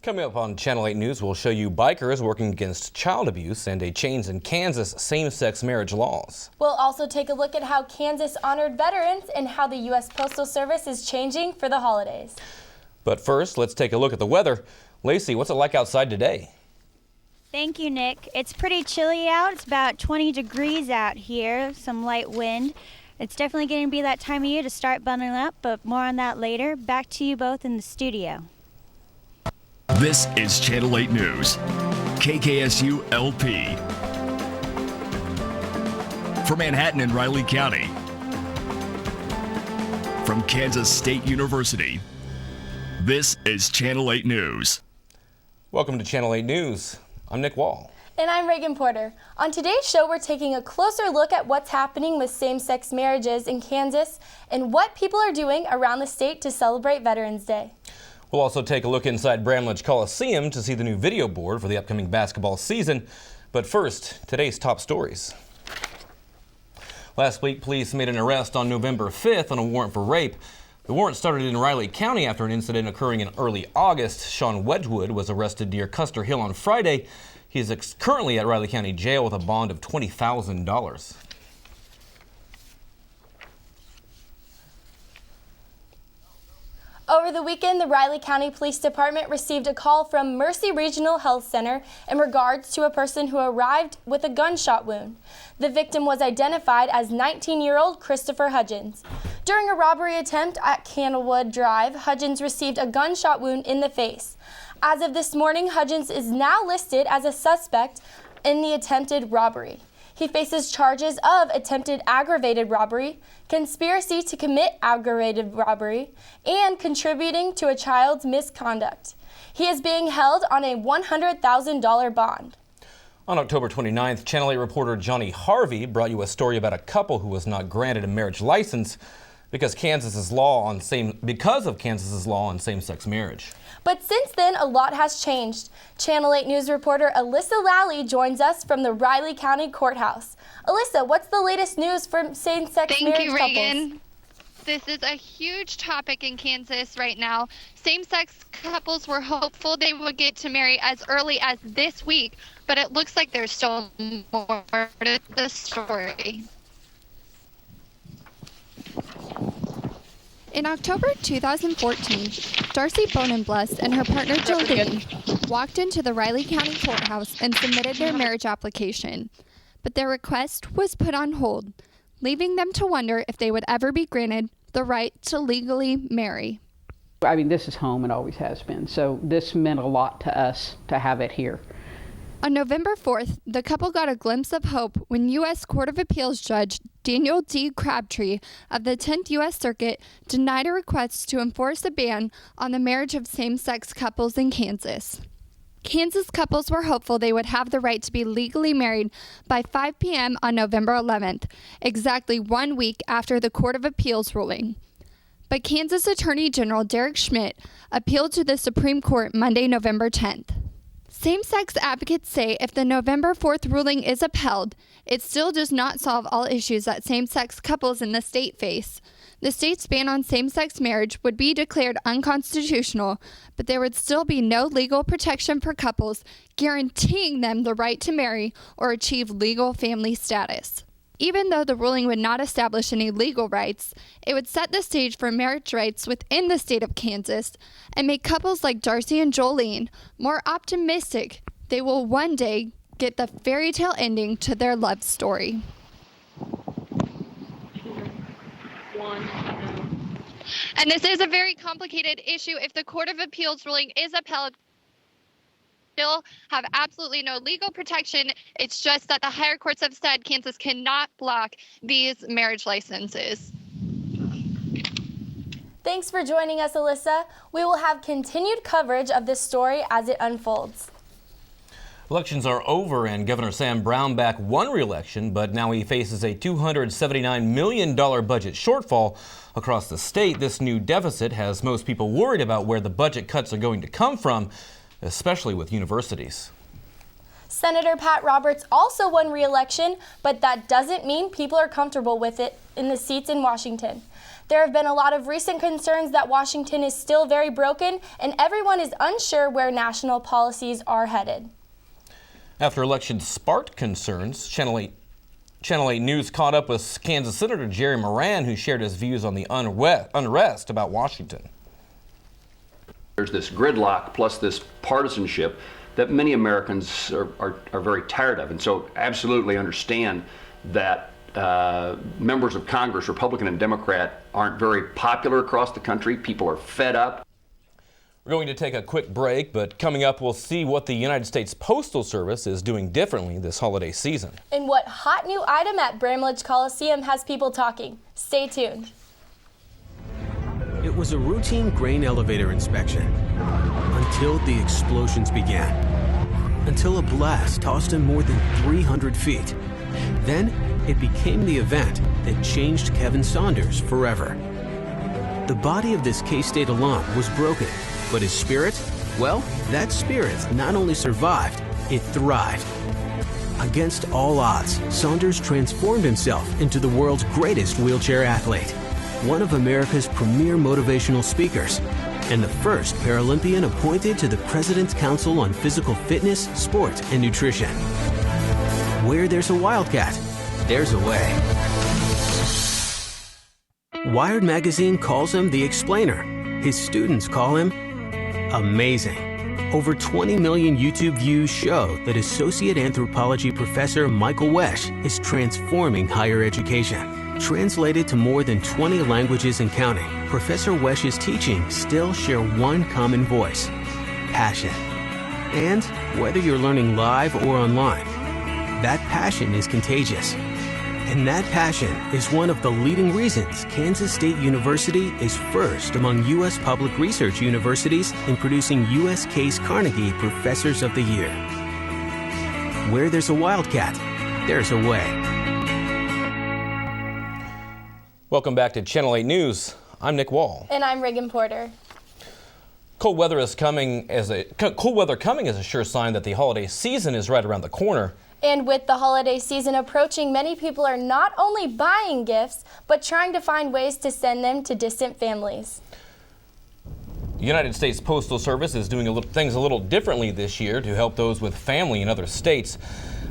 Coming up on Channel 8 News, we'll show you bikers working against child abuse and a change in Kansas same-sex marriage laws. We'll also take a look at how Kansas honored veterans and how the U.S. Postal Service is changing for the holidays. But first, let's take a look at the weather. Lacey, what's it like outside today? Thank you, Nick. It's pretty chilly out. It's about 20 degrees out here, some light wind. It's definitely going to be that time of year to start bundling up, but more on that later. Back to you both in the studio. This is Channel 8 News, KKSU LP. For Manhattan and Riley County. From Kansas State University, this is Channel 8 News. Welcome to Channel 8 News. I'm Nick Wall. And I'm Reagan Porter. On today's show, we're taking a closer look at what's happening with same-sex marriages in Kansas and what people are doing around the state to celebrate Veterans Day. We'll also take a look inside Bramlage Coliseum to see the new video board for the upcoming basketball season. But first, today's top stories. Last week, police made an arrest on November 5th on a warrant for rape. The warrant started in Riley County after an incident occurring in early August. Sean Wedgwood was arrested near Custer Hill on Friday. He is currently at Riley County Jail with a bond of $20,000. Over the weekend, the Riley County Police Department received a call from Mercy Regional Health Center in regards to a person who arrived with a gunshot wound. The victim was identified as 19-year-old Christopher Hudgens. During a robbery attempt at Candlewood Drive, Hudgens received a gunshot wound in the face. As of this morning, Hudgens is now listed as a suspect in the attempted robbery. He faces charges of attempted aggravated robbery, conspiracy to commit aggravated robbery, and contributing to a child's misconduct. He is being held on a $100,000 bond. On October 29th, Channel 8 reporter Johnny Harvey brought you a story about a couple who was not granted a marriage license because of Kansas's law on same-sex marriage. But since then, a lot has changed. Channel 8 News reporter Alyssa Lally joins us from the Riley County Courthouse. Alyssa, what's the latest news from same-sex marriage couples? Thank you, Reagan. This is a huge topic in Kansas right now. Same-sex couples were hopeful they would get to marry as early as this week, but it looks like there's still more to the story. In October 2014, Darcy Bonenbless and her partner Jolene walked into the Riley County Courthouse and submitted their marriage application. But their request was put on hold, leaving them to wonder if they would ever be granted the right to legally marry. I mean, this is home and always has been, so this meant a lot to us to have it here. On November 4th, the couple got a glimpse of hope when U.S. Court of Appeals Judge Daniel D. Crabtree of the 10th U.S. Circuit denied a request to enforce a ban on the marriage of same-sex couples in Kansas. Kansas couples were hopeful they would have the right to be legally married by 5 p.m. on November 11th, exactly 1 week after the Court of Appeals ruling. But Kansas Attorney General Derek Schmidt appealed to the Supreme Court Monday, November 10th. Same-sex advocates say if the November 4th ruling is upheld, it still does not solve all issues that same-sex couples in the state face. The state's ban on same-sex marriage would be declared unconstitutional, but there would still be no legal protection for couples guaranteeing them the right to marry or achieve legal family status. Even though the ruling would not establish any legal rights, it would set the stage for marriage rights within the state of Kansas and make couples like Darcy and Jolene more optimistic they will one day get the fairy tale ending to their love story. And this is a very complicated issue. If the Court of Appeals ruling is upheld, still have absolutely no legal protection. It's just that the higher courts have said Kansas cannot block these marriage licenses. Thanks for joining us, Alyssa. We will have continued coverage of this story as it unfolds. Elections are over and Governor Sam Brownback won re-election, but now he faces a $279 million budget shortfall across the state. This new deficit has most people worried about where the budget cuts are going to come from, especially with universities. Senator Pat Roberts also won re-election, but that doesn't mean people are comfortable with it in the seats in Washington. There have been a lot of recent concerns that Washington is still very broken and everyone is unsure where national policies are headed. After elections sparked concerns, Channel 8 News caught up with Kansas Senator Jerry Moran, who shared his views on the unrest about Washington. There's this gridlock plus this partisanship that many Americans are very tired of. And so absolutely understand that members of Congress, Republican and Democrat, aren't very popular across the country. People are fed up. We're going to take a quick break, but coming up, we'll see what the United States Postal Service is doing differently this holiday season. And what hot new item at Bramlage Coliseum has people talking. Stay tuned. It was a routine grain elevator inspection until the explosions began. Until a blast tossed him more than 300 feet. Then it became the event that changed Kevin Saunders forever. The body of this K-State alum was broken, but his spirit, well, that spirit not only survived, it thrived. Against all odds, Saunders transformed himself into the world's greatest wheelchair athlete, one of America's premier motivational speakers, and the first Paralympian appointed to the President's Council on Physical Fitness, Sport, and Nutrition. Where there's a wildcat, there's a way. Wired magazine calls him the explainer. His students call him amazing. Over 20 million YouTube views show that Associate Anthropology Professor Michael Wesch is transforming higher education. Translated to more than 20 languages and counting, Professor Wesch's teachings still share one common voice: passion. And whether you're learning live or online, that passion is contagious. And that passion is one of the leading reasons Kansas State University is first among U.S. public research universities in producing U.S. Case Carnegie Professors of the Year. Where there's a wildcat, there's a way. Welcome back to Channel 8 News. I'm Nick Wall. And I'm Reagan Porter. Cold weather coming as a sure sign that the holiday season is right around the corner. And with the holiday season approaching, many people are not only buying gifts, but trying to find ways to send them to distant families. The United States Postal Service is doing things a little differently this year to help those with family in other states.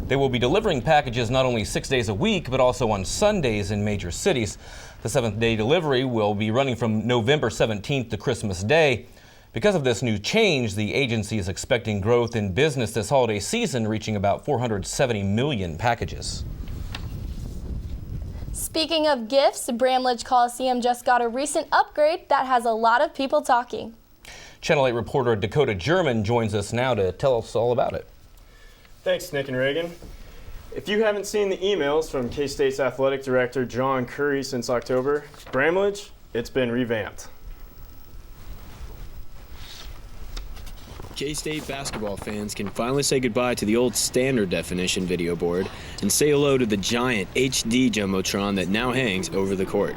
They will be delivering packages not only 6 days a week, but also on Sundays in major cities. The 7th-day delivery will be running from November 17th to Christmas Day. Because of this new change, the agency is expecting growth in business this holiday season, reaching about 470 million packages. Speaking of gifts, Bramlage Coliseum just got a recent upgrade that has a lot of people talking. Channel 8 reporter Dakota German joins us now to tell us all about it. Thanks, Nick and Reagan. If you haven't seen the emails from K-State's athletic director John Curry since October, Bramlage, it's been revamped. K-State basketball fans can finally say goodbye to the old standard definition video board and say hello to the giant HD Jumbotron that now hangs over the court.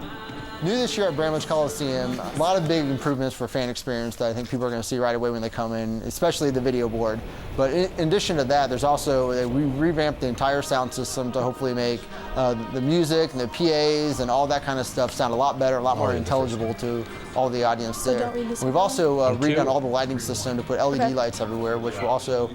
New this year at Bramlage Coliseum, a lot of big improvements for fan experience that I think people are going to see right away when they come in, especially the video board. But in addition to that, there's also, we revamped the entire sound system to hopefully make the music and the PAs and all that kind of stuff sound a lot better, a lot more intelligible to all the audience there. We've also redone all the lighting system to put LED lights everywhere, which will also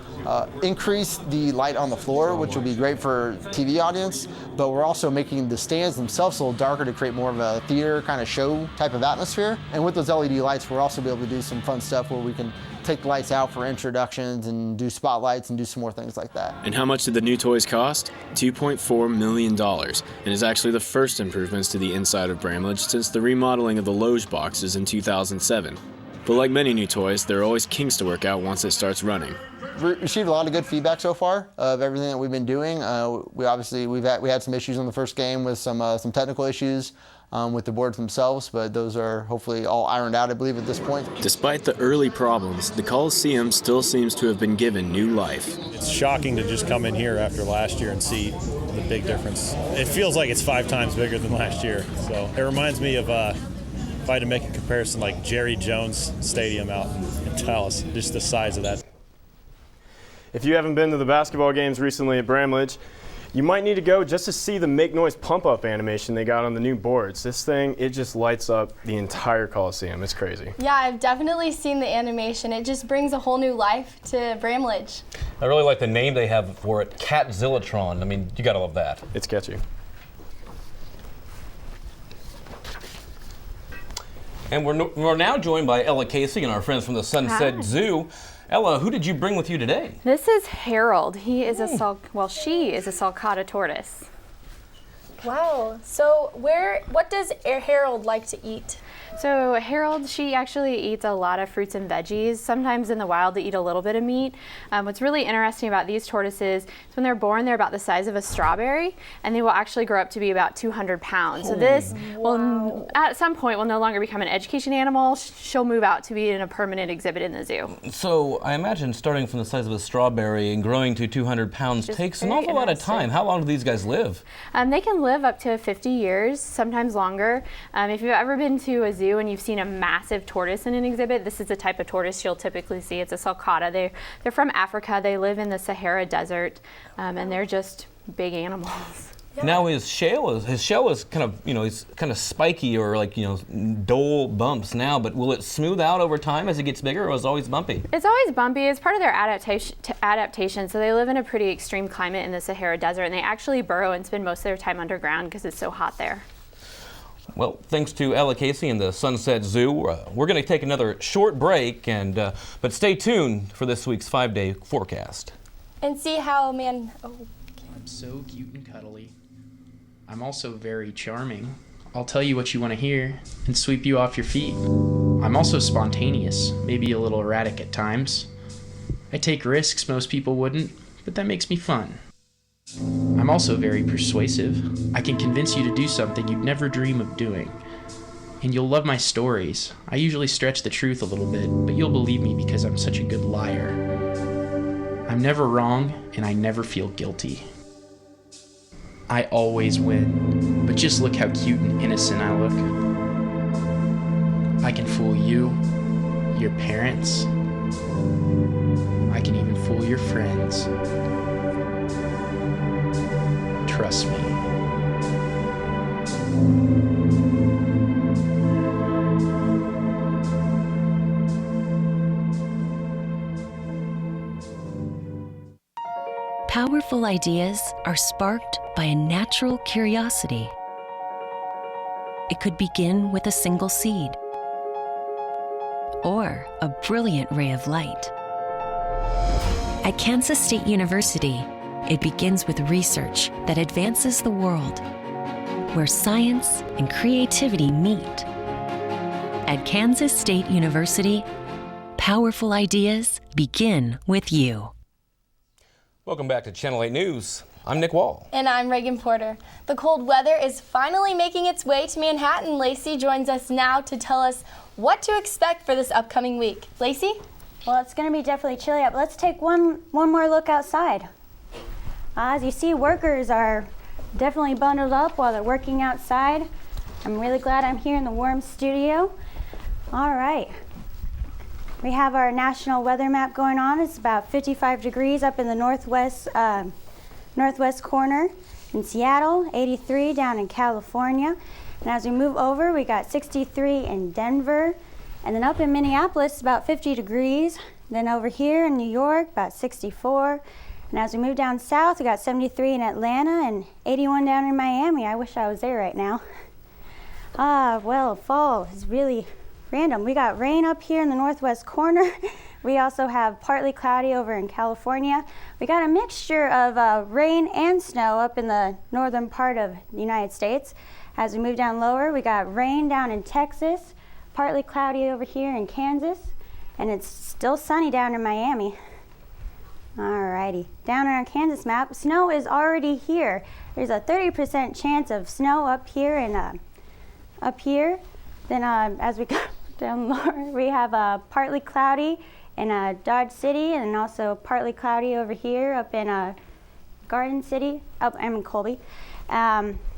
increase the light on the floor, which will be great for TV audience. But we're also making the stands themselves a little darker to create more of a theater kind of show type of atmosphere. And with those LED lights, we'll also be able to do some fun stuff where we can take the lights out for introductions and do spotlights and do some more things like that. And how much did the new toys cost? $2.4 million, and is actually the first improvements to the inside of Bramlage since the remodeling of the Loge boxes in 2007. But like many new toys, there are always kinks to work out once it starts running. We received a lot of good feedback so far of everything that we've been doing. We had some issues in the first game with some technical issues with the boards themselves, but those are hopefully all ironed out, I believe, at this point. Despite the early problems, the Coliseum still seems to have been given new life. It's shocking to just come in here after last year and see the big difference. It feels like it's 5 times bigger than last year. So it reminds me of, if I had to make a comparison, like Jerry Jones Stadium out in Dallas, just the size of that. If you haven't been to the basketball games recently at Bramlage, You might need to go just to see the Make Noise pump-up animation they got on the new boards. This thing, it just lights up the entire Coliseum. It's crazy. Yeah, I've definitely seen the animation. It just brings a whole new life to Bramlage. I really like the name they have for it, Catzillatron. I mean, you gotta love that. It's catchy. And we're now joined by Ella Casey and our friends from the Sunset Zoo. Ella, who did you bring with you today? This is Harold. He is she is a sulcata tortoise. Wow. So what does Harold like to eat? So Harold, she actually eats a lot of fruits and veggies. Sometimes in the wild they eat a little bit of meat. What's really interesting about these tortoises is when they're born, they're about the size of a strawberry, and they will actually grow up to be about 200 pounds. So this will, at some point, will no longer become an education animal. She'll move out to be in a permanent exhibit in the zoo. So I imagine starting from the size of a strawberry and growing to 200 pounds takes an awful lot of time. How long do these guys live? They can live up to 50 years, sometimes longer. If you've ever been to a zoo and you've seen a massive tortoise in an exhibit, this is the type of tortoise you'll typically see. It's a sulcata. They're from Africa. They live in the Sahara Desert, and they're just big animals. Yeah. Now his shell is kind of, it's kind of spiky or like, dull bumps now, but will it smooth out over time as it gets bigger, or is it always bumpy? It's always bumpy. It's part of their adaptation. So they live in a pretty extreme climate in the Sahara Desert, and they actually burrow and spend most of their time underground because it's so hot there. Well, thanks to Ella Casey and the Sunset Zoo, we're going to take another short break, but stay tuned for this week's 5-day forecast. And see how I'm so cute and cuddly. I'm also very charming. I'll tell you what you want to hear and sweep you off your feet. I'm also spontaneous, maybe a little erratic at times. I take risks most people wouldn't, but that makes me fun. I'm also very persuasive. I can convince you to do something you'd never dream of doing. And you'll love my stories. I usually stretch the truth a little bit, but you'll believe me because I'm such a good liar. I'm never wrong, and I never feel guilty. I always win, but just look how cute and innocent I look. I can fool you, your parents. I can even fool your friends. Trust me. Powerful ideas are sparked by a natural curiosity. It could begin with a single seed or a brilliant ray of light. At Kansas State University, it begins with research that advances the world, where science and creativity meet. At Kansas State University, powerful ideas begin with you. Welcome back to Channel 8 News. I'm Nick Wall. And I'm Reagan Porter. The cold weather is finally making its way to Manhattan. Lacey joins us now to tell us what to expect for this upcoming week. Lacey? Well, it's going to be definitely chilly out, but let's take one more look outside. As you see, workers are definitely bundled up while they're working outside. I'm really glad I'm here in the warm studio. All right. We have our national weather map going on. It's about 55 degrees up in the northwest corner in Seattle, 83 down in California. And as we move over, we got 63 in Denver. And then up in Minneapolis, about 50 degrees. Then over here in New York, about 64. And as we move down south, we got 73 in Atlanta and 81 down in Miami. I wish I was there right now. Well, fall is really random. We got rain up here in the northwest corner. We also have partly cloudy over in California. We got a mixture of rain and snow up in the northern part of the United States. As we move down lower, we got rain down in Texas, partly cloudy over here in Kansas, and it's still sunny down in Miami. Alrighty, down on our Kansas map, snow is already here. There's a 30% chance of snow up here and up here. Then as we go down lower, we have partly cloudy in Dodge City, and also partly cloudy over here up in Garden City, I'm in Colby.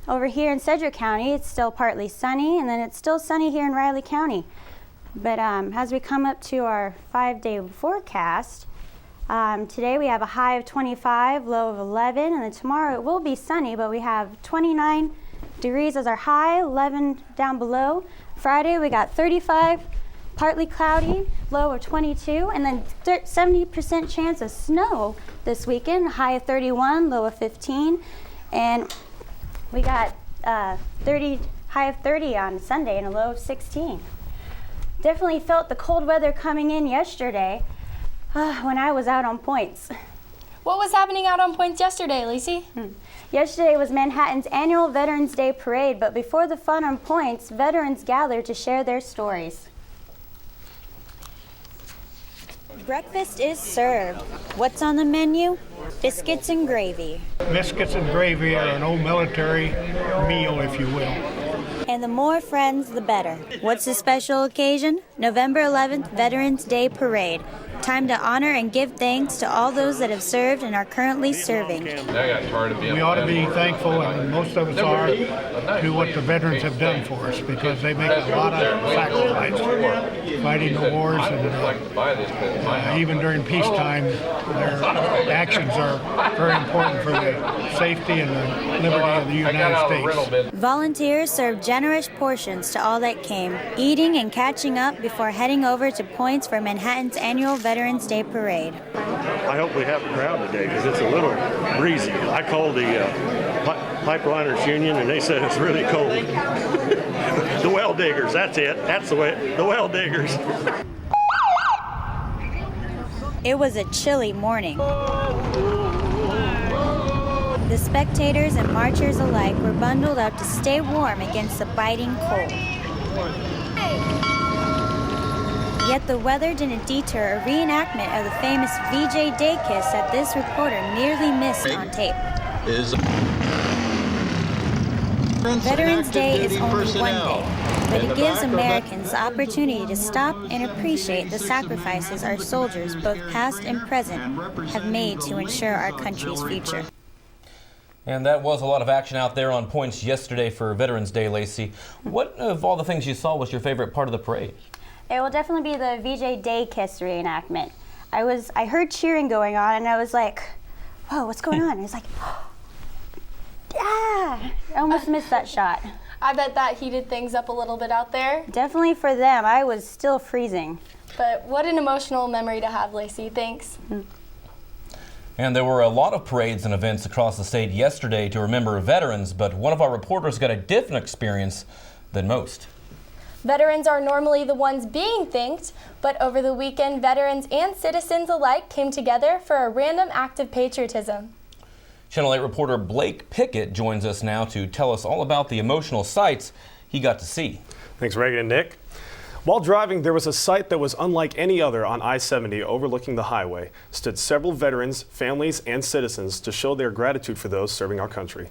Over here in Sedgwick County, it's still partly sunny, and then it's still sunny here in Riley County. But as we come up to our 5-day forecast, Today we have a high of 25, low of 11, and then tomorrow it will be sunny, but we have 29 degrees as our high, 11 down below. Friday we got 35, partly cloudy, low of 22, and then 70% chance of snow this weekend, high of 31, low of 15, and we got high of 30 on Sunday and a low of 16. Definitely felt the cold weather coming in yesterday when I was out on points. What was happening out on points yesterday, Lacey? Yesterday was Manhattan's annual Veterans Day Parade, but before the fun on points, veterans gathered to share their stories. Breakfast is served. What's on the menu? Biscuits and gravy. Biscuits and gravy are an old military meal, if you will. And the more friends, the better. What's the special occasion? November 11th, Veterans Day Parade. Time to honor and give thanks to all those that have served and are currently serving. We ought to be thankful, and most of us are, to what the veterans have done for us, because they make a lot of sacrifice fighting the wars, and even during peacetime, their actions are very important for the safety and the liberty of the United States. Volunteers served generous portions to all that came, eating and catching up before heading over to points for Manhattan's annual Veterans Day Parade. I hope we have a crowd today because it's a little breezy. I called the Pipeliners Union and they said it's really cold. The well diggers, that's it. That's the way, the well diggers. It was a chilly morning. The spectators and marchers alike were bundled up to stay warm against the biting cold. Yet the weather didn't deter a reenactment of the famous VJ Day kiss that this reporter nearly missed on tape. Veterans Day is only one day, but it gives Americans the opportunity to stop and appreciate the sacrifices our soldiers, both past and present, have made to ensure our country's future. And that was a lot of action out there on points yesterday for Veterans Day, Lacey. What of all the things you saw was your favorite part of the parade? It will definitely be the VJ Day kiss reenactment. I heard cheering going on and I was like, whoa, what's going on? It was like, yeah, I almost missed that shot. I bet that heated things up a little bit out there. Definitely for them, I was still freezing. But what an emotional memory to have, Lacey. Thanks. And there were a lot of parades and events across the state yesterday to remember veterans, but one of our reporters got a different experience than most. Veterans are normally the ones being thanked, but over the weekend, veterans and citizens alike came together for a random act of patriotism. Channel 8 reporter Blake Pickett joins us now to tell us all about the emotional sights he got to see. Thanks, Reagan and Nick. While driving, there was a sight that was unlike any other on I-70 overlooking the highway. Stood several veterans, families, and citizens to show their gratitude for those serving our country.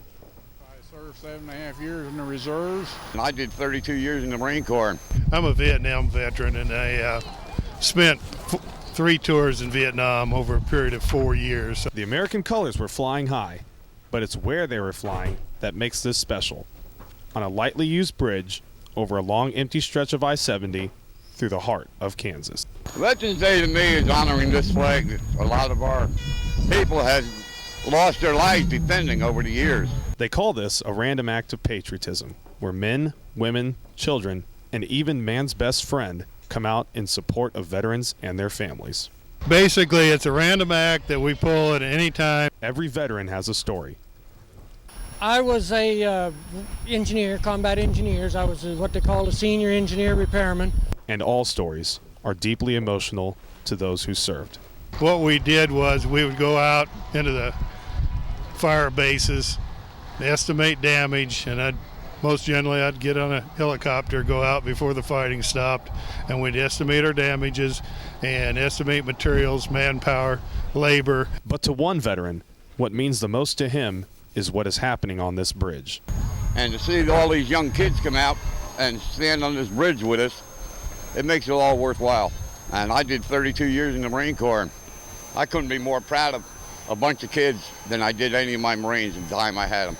7.5 years in the reserves. I did 32 years in the Marine Corps. I'm a Vietnam veteran, and I spent 3 tours in Vietnam over a period of 4 years. The American colors were flying high, but it's where they were flying that makes this special. On a lightly used bridge over a long empty stretch of I-70 through the heart of Kansas. Veterans Day to me is honoring this flag that a lot of our people have lost their lives defending over the years. They call this a random act of patriotism, where men, women, children, and even man's best friend come out in support of veterans and their families. Basically, it's a random act that we pull at any time. Every veteran has a story. I was a engineer, combat engineers. I was what they call a senior engineer repairman. And all stories are deeply emotional to those who served. What we did was we would go out into the fire bases, estimate damage, and most generally I'd get on a helicopter, go out before the fighting stopped, and we'd estimate our damages and estimate materials, manpower, labor. But to one veteran, what means the most to him is what is happening on this bridge. And to see all these young kids come out and stand on this bridge with us, it makes it all worthwhile. And I did 32 years in the Marine Corps. I couldn't be more proud of a bunch of kids than I did any of my Marines at the time I had them.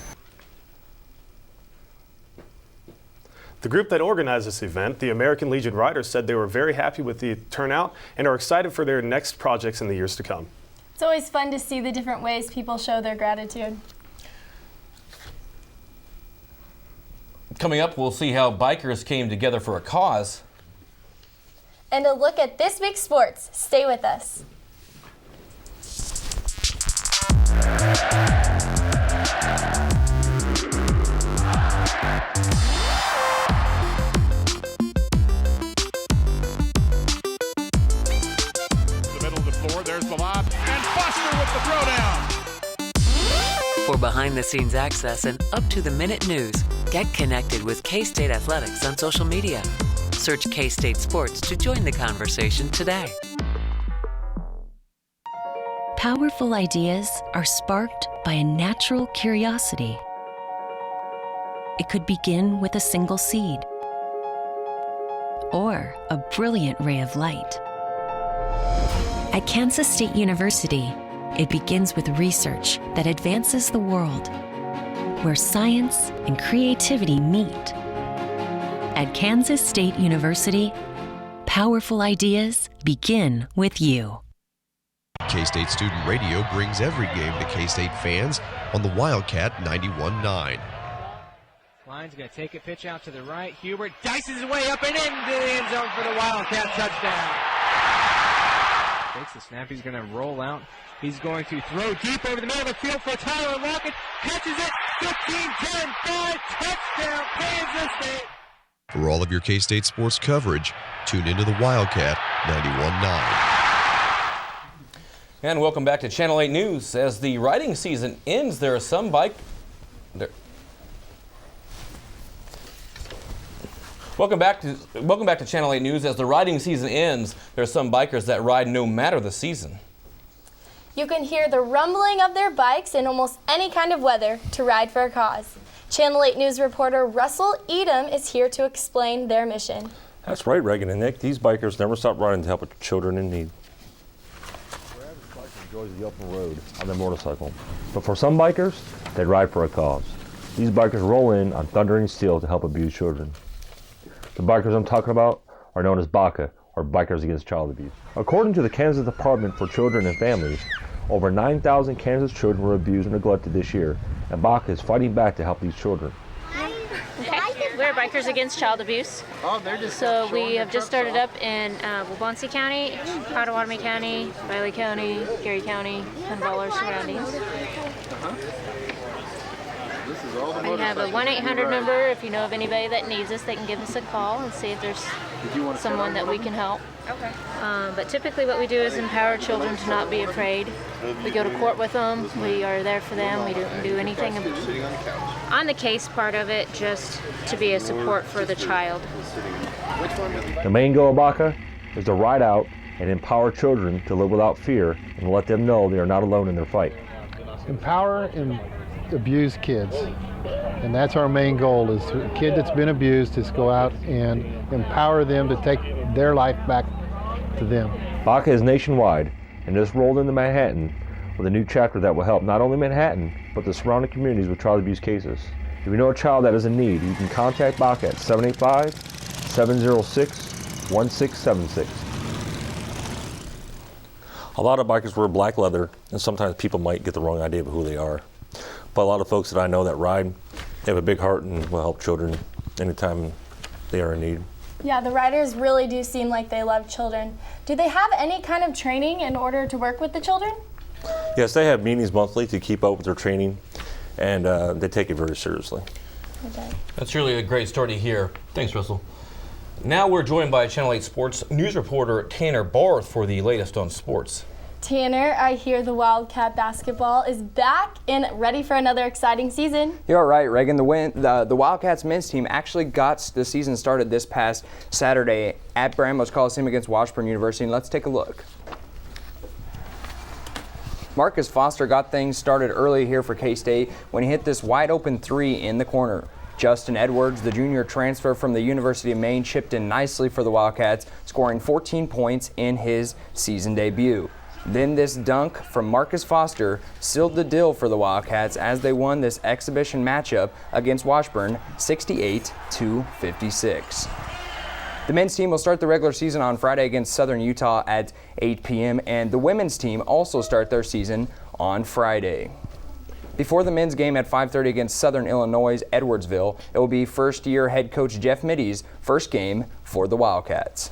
The group that organized this event, the American Legion Riders, said they were very happy with the turnout and are excited for their next projects in the years to come. It's always fun to see the different ways people show their gratitude. Coming up, we'll see how bikers came together for a cause. And a look at this week's sports. Stay with us. There's the lob, and Foster with the throwdown. For behind-the-scenes access and up-to-the-minute news, get connected with K-State Athletics on social media. Search K-State Sports to join the conversation today. Powerful ideas are sparked by a natural curiosity. It could begin with a single seed or a brilliant ray of light. At Kansas State University, it begins with research that advances the world, where science and creativity meet. At Kansas State University, powerful ideas begin with you. K-State Student Radio brings every game to K-State fans on the Wildcat 91.9. Line's going to take a pitch out to the right. Hubert dices his way up and into the end zone for the Wildcat touchdown. Takes the snap. He's going to roll out. He's going to throw deep over the middle of the field for Tyler Lockett. Catches it. 15-10-5. Touchdown, Kansas State. For all of your K-State sports coverage, tune into the Wildcat 91.9. And welcome back to Channel 8 News. As the riding season ends, there are some Welcome back to Channel 8 News. As the riding season ends, there are some bikers that ride no matter the season. You can hear the rumbling of their bikes in almost any kind of weather to ride for a cause. Channel 8 News reporter Russell Edom is here to explain their mission. That's right, Reagan and Nick. These bikers never stop riding to help children in need. The average biker enjoys the open road on their motorcycle. But for some bikers, they ride for a cause. These bikers roll in on thundering steel to help abused children. The bikers I'm talking about are known as BACA, or Bikers Against Child Abuse. According to the Kansas Department for Children and Families, over 9,000 Kansas children were abused and neglected this year, and BACA is fighting back to help these children. We're Bikers Against Child Abuse. So we have just started up in Waubonsee County, Pottawatomie County, Riley County, Gary County, and all our surroundings. We have a 1-800 number. If you know of anybody that needs us, they can give us a call and see if there's someone that we can help. Okay. But typically what we do is empower children to not be afraid. We go to court with them. We are there for them. We don't do anything on the case part of it, just to be a support for the child. The main goal of BACA is to ride out and empower children to live without fear and let them know they are not alone in their fight. Empower and abuse kids, and that's our main goal. Is a kid that's been abused is go out and empower them to take their life back to them. BACA is nationwide and just rolled into Manhattan with a new chapter that will help not only Manhattan but the surrounding communities with child abuse cases. If you know a child that is in need, you can contact BACA at 785-706-1676. A lot of bikers wear black leather, and sometimes people might get the wrong idea of who they are. But a lot of folks that I know that ride, they have a big heart and will help children anytime they are in need. Yeah, the riders really do seem like they love children. Do they have any kind of training in order to work with the children? Yes, they have meetings monthly to keep up with their training, and they take it very seriously. Okay. That's really a great story to hear. Thanks, Russell. Now we're joined by Channel 8 Sports news reporter Tanner Barth for the latest on sports. Tanner, I hear the Wildcat basketball is back and ready for another exciting season. You're right, Reagan. The Wildcats men's team actually got the season started this past Saturday at Bramlage Coliseum against Washburn University, and let's take a look. Marcus Foster got things started early here for K-State when he hit this wide open three in the corner. Justin Edwards, the junior transfer from the University of Maine, chipped in nicely for the Wildcats, scoring 14 points in his season debut. Then this dunk from Marcus Foster sealed the deal for the Wildcats as they won this exhibition matchup against Washburn 68-56. The men's team will start the regular season on Friday against Southern Utah at 8 p.m. and the women's team also start their season on Friday. Before the men's game at 5:30 against Southern Illinois' Edwardsville, it will be first-year head coach Jeff Middy's first game for the Wildcats.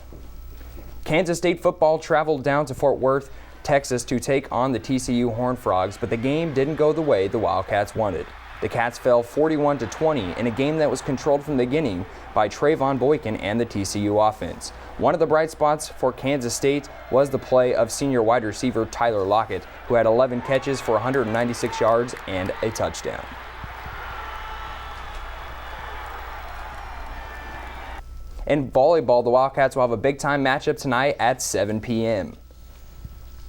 Kansas State football traveled down to Fort Worth, Texas to take on the TCU Horned Frogs, but the game didn't go the way the Wildcats wanted. The Cats fell 41-20 in a game that was controlled from the beginning by Trayvon Boykin and the TCU offense. One of the bright spots for Kansas State was the play of senior wide receiver Tyler Lockett, who had 11 catches for 196 yards and a touchdown. In volleyball, the Wildcats will have a big-time matchup tonight at 7 p.m.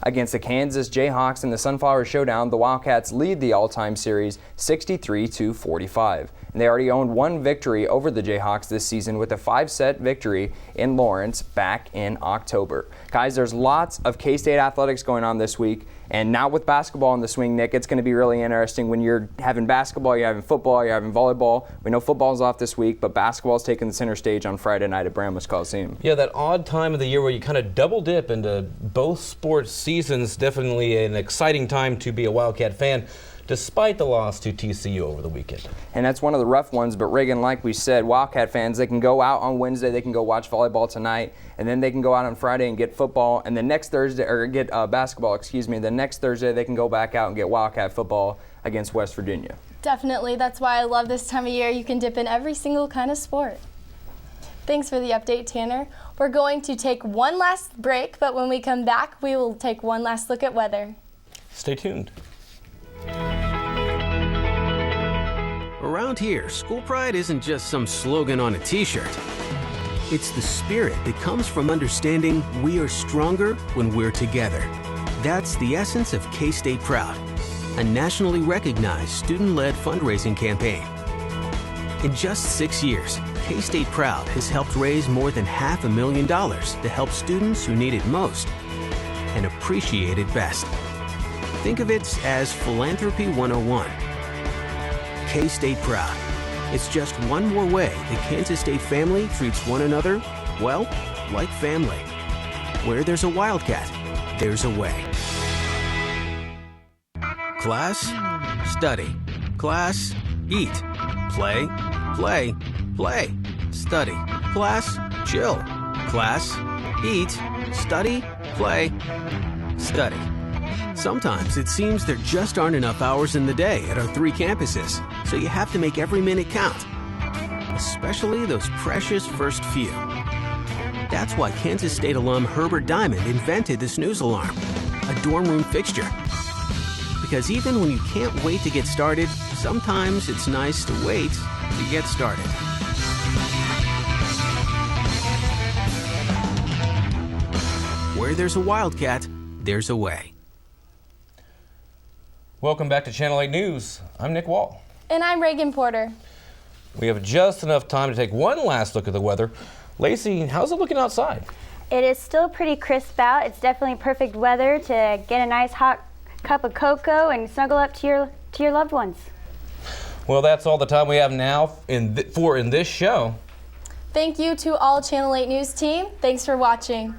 Against the Kansas Jayhawks in the Sunflower Showdown, the Wildcats lead the all-time series 63-45. And they already owned one victory over the Jayhawks this season with a 5-set victory in Lawrence back in October. Guys, there's lots of K-State athletics going on this week. And now with basketball in the swing, Nick, it's going to be really interesting when you're having basketball, you're having football, you're having volleyball. We know football's off this week, but basketball's taking the center stage on Friday night at Bramlage Coliseum. Yeah, that odd time of the year where you kind of double dip into both sports seasons, definitely an exciting time to be a Wildcat fan, despite the loss to TCU over the weekend. And that's one of the rough ones, but Reagan, like we said, Wildcat fans, they can go out on Wednesday, they can go watch volleyball tonight, and then they can go out on Friday and get football, and then next Thursday, or get basketball, the next Thursday they can go back out and get Wildcat football against West Virginia. Definitely, that's why I love this time of year. You can dip in every single kind of sport. Thanks for the update, Tanner. We're going to take one last break, but when we come back, we will take one last look at weather. Stay tuned. Around here, school pride isn't just some slogan on a t-shirt. It's the spirit that comes from understanding we are stronger when we're together. That's the essence of K-State Proud, a nationally recognized student-led fundraising campaign. In just 6 years, K-State Proud has helped raise more than $500,000 to help students who need it most and appreciate it best. Think of it as Philanthropy 101. K-State Proud. It's just one more way the Kansas State family treats one another, well, like family. Where there's a Wildcat, there's a way. Class, study. Class, eat. Play, play, play. Study. Class, chill. Class, eat. Study, play, study. Sometimes it seems there just aren't enough hours in the day at our 3 campuses, so you have to make every minute count, especially those precious first few. That's why Kansas State alum Herbert Diamond invented the snooze alarm, a dorm room fixture. Because even when you can't wait to get started, sometimes it's nice to wait to get started. Where there's a Wildcat, there's a way. Welcome back to Channel 8 News. I'm Nick Wall. And I'm Reagan Porter. We have just enough time to take one last look at the weather. Lacey, how's it looking outside? It is still pretty crisp out. It's definitely perfect weather to get a nice hot cup of cocoa and snuggle up to your loved ones. Well, that's all the time we have now in this show. Thank you to all Channel 8 News team. Thanks for watching.